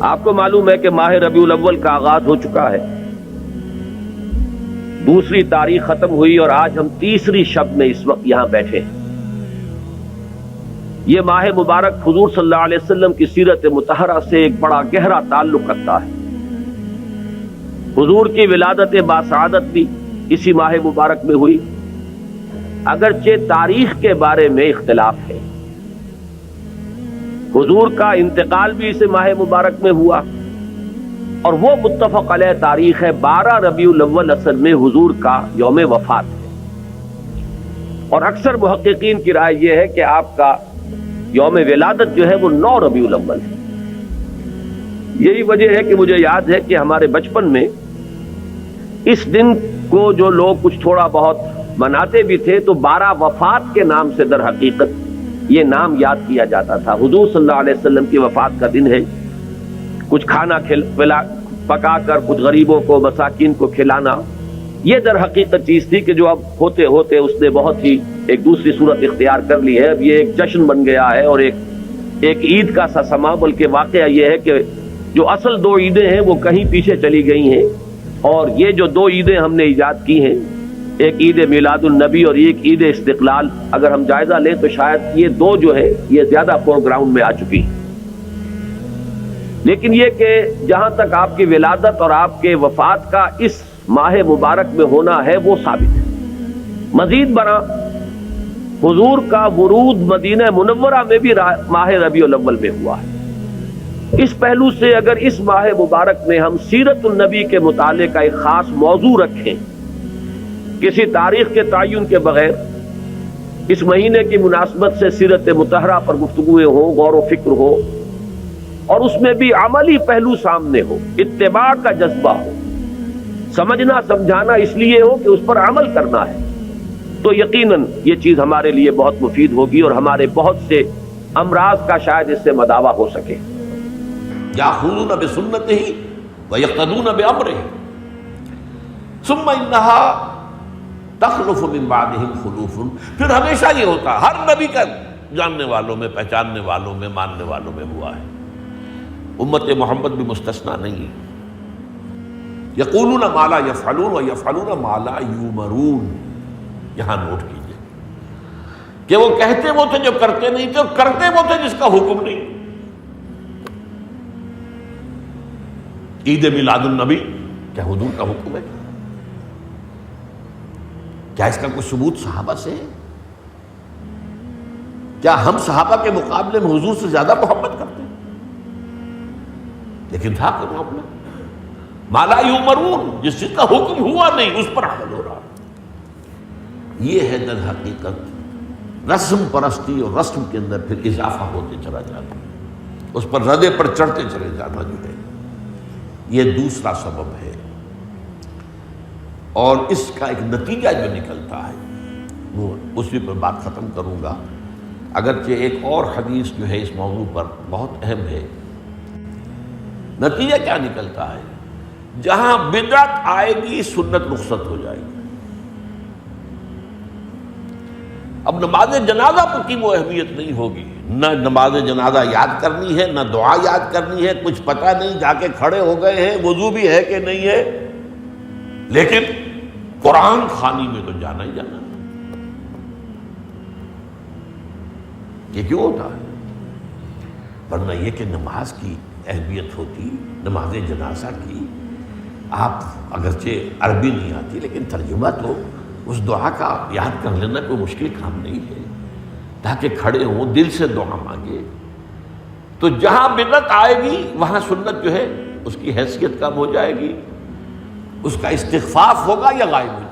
آپ کو معلوم ہے کہ ماہ ربیع الاول کا آغاز ہو چکا ہے، دوسری تاریخ ختم ہوئی اور آج ہم تیسری شب میں اس وقت یہاں بیٹھے ہیں۔ یہ ماہ مبارک حضور صلی اللہ علیہ وسلم کی سیرت مطہرہ سے ایک بڑا گہرا تعلق رکھتا ہے۔ حضور کی ولادت باسعادت بھی اسی ماہ مبارک میں ہوئی، اگرچہ تاریخ کے بارے میں اختلاف ہے۔ حضور کا انتقال بھی اس ماہ مبارک میں ہوا، اور وہ متفق علیہ تاریخ ہے 12 ربیع الاول اصل میں حضور کا یوم وفات ہے، اور اکثر محققین کی رائے یہ ہے کہ آپ کا یوم ولادت جو ہے وہ 9 ربیع الاول ہے۔ یہی وجہ ہے کہ مجھے یاد ہے کہ ہمارے بچپن میں اس دن کو جو لوگ کچھ تھوڑا بہت مناتے بھی تھے تو 12 وفات کے نام سے در حقیقت یہ نام یاد کیا جاتا تھا۔ حضور صلی اللہ علیہ وسلم کی وفات کا دن ہے، کچھ کھانا پکا کر کچھ غریبوں کو مساکین کو کھلانا، یہ در حقیقت چیز تھی کہ جو اب ہوتے ہوتے اس نے بہت ہی ایک دوسری صورت اختیار کر لی ہے۔ اب یہ ایک جشن بن گیا ہے اور ایک عید کا سا سما، بلکہ واقعہ یہ ہے کہ جو اصل 2 عیدیں ہیں وہ کہیں پیچھے چلی گئی ہیں، اور یہ جو 2 عیدیں ہم نے ایجاد کی ہیں، ایک عید میلاد النبی اور ایک عید استقلال، اگر ہم جائزہ لیں تو شاید یہ 2 جو ہے یہ زیادہ فور گراؤنڈ میں آ چکی ہیں۔ لیکن یہ کہ جہاں تک آپ کی ولادت اور آپ کے وفات کا اس ماہ مبارک میں ہونا ہے وہ ثابت ہے۔ مزید برآں حضور کا ورود مدینہ منورہ میں بھی ماہ ربیع الاول میں ہوا ہے۔ اس پہلو سے اگر اس ماہ مبارک میں ہم سیرت النبی کے مطالعے کا ایک خاص موضوع رکھیں، کسی تاریخ کے تعین کے بغیر اس مہینے کی مناسبت سے سیرت مطہرہ پر گفتگویں ہوں، غور و فکر ہو، اور اس میں بھی عملی پہلو سامنے ہو، اتباع کا جذبہ ہو، سمجھنا سمجھانا اس لیے ہو کہ اس پر عمل کرنا ہے، تو یقیناً یہ چیز ہمارے لیے بہت مفید ہوگی اور ہمارے بہت سے امراض کا شاید اس سے مداوع ہو سکے۔ یاخذون بسنتہ ویقتدون بامرہ ثم انہا تخلف من بعدہم خلوف۔ پھر ہمیشہ یہ ہوتا ہے، ہر نبی کا جاننے والوں میں، پہچاننے والوں میں، ماننے والوں میں ہوا ہے، امت محمد بھی مستثنیٰ نہیں ہے۔ یقولون ما لا یفعلون ویفعلون ما لا یؤمرون۔ یہاں نوٹ کیجئے کہ وہ کہتے وہ تھے جو کرتے نہیں تھے، اور کرتے وہ تھے جس کا حکم نہیں۔ عید میلاد النبی کیا حضور کا حکم ہے؟ کیا اس کا کوئی ثبوت صحابہ سے ہے؟ کیا ہم صحابہ کے مقابلے میں حضور سے زیادہ محبت کرتے ہیں؟ لیکن تھا کہ معاملہ ما لا یؤمرون، جس چیز کا حکم ہوا نہیں اس پر عمل ہو رہا۔ یہ ہے در حقیقت رسم پرستی، اور رسم کے اندر پھر اضافہ ہوتے چلا جاتا، اس پر ردے پر چڑھتے چلے جانا جو ہے، یہ دوسرا سبب ہے۔ اور اس کا ایک نتیجہ جو نکلتا ہے وہ اسی پر بات ختم کروں گا، اگرچہ ایک اور حدیث جو ہے اس موضوع پر بہت اہم ہے۔ نتیجہ کیا نکلتا ہے؟ جہاں بدعت آئے گی سنت رخصت ہو جائے گی۔ اب نماز جنازہ پر کی وہ اہمیت نہیں ہوگی، نہ نماز جنازہ یاد کرنی ہے، نہ دعا یاد کرنی ہے، کچھ پتہ نہیں، جا کے کھڑے ہو گئے ہیں، وضو بھی ہے کہ نہیں ہے، لیکن قرآن خوانی میں تو جانا ہی جانا۔ یہ کیوں ہوتا ہے؟ ورنہ یہ کہ نماز کی اہمیت ہوتی، نماز جنازہ کی، آپ اگرچہ عربی نہیں آتی لیکن ترجمہ تو اس دعا کا یاد کر لینا کوئی مشکل کام نہیں ہے، تاکہ کھڑے ہوں دل سے دعا مانگے۔ تو جہاں بدعت آئے گی وہاں سنت جو ہے اس کی حیثیت کم ہو جائے گی، اس کا استخفاف ہوگا یا غائب ہو جائے گا۔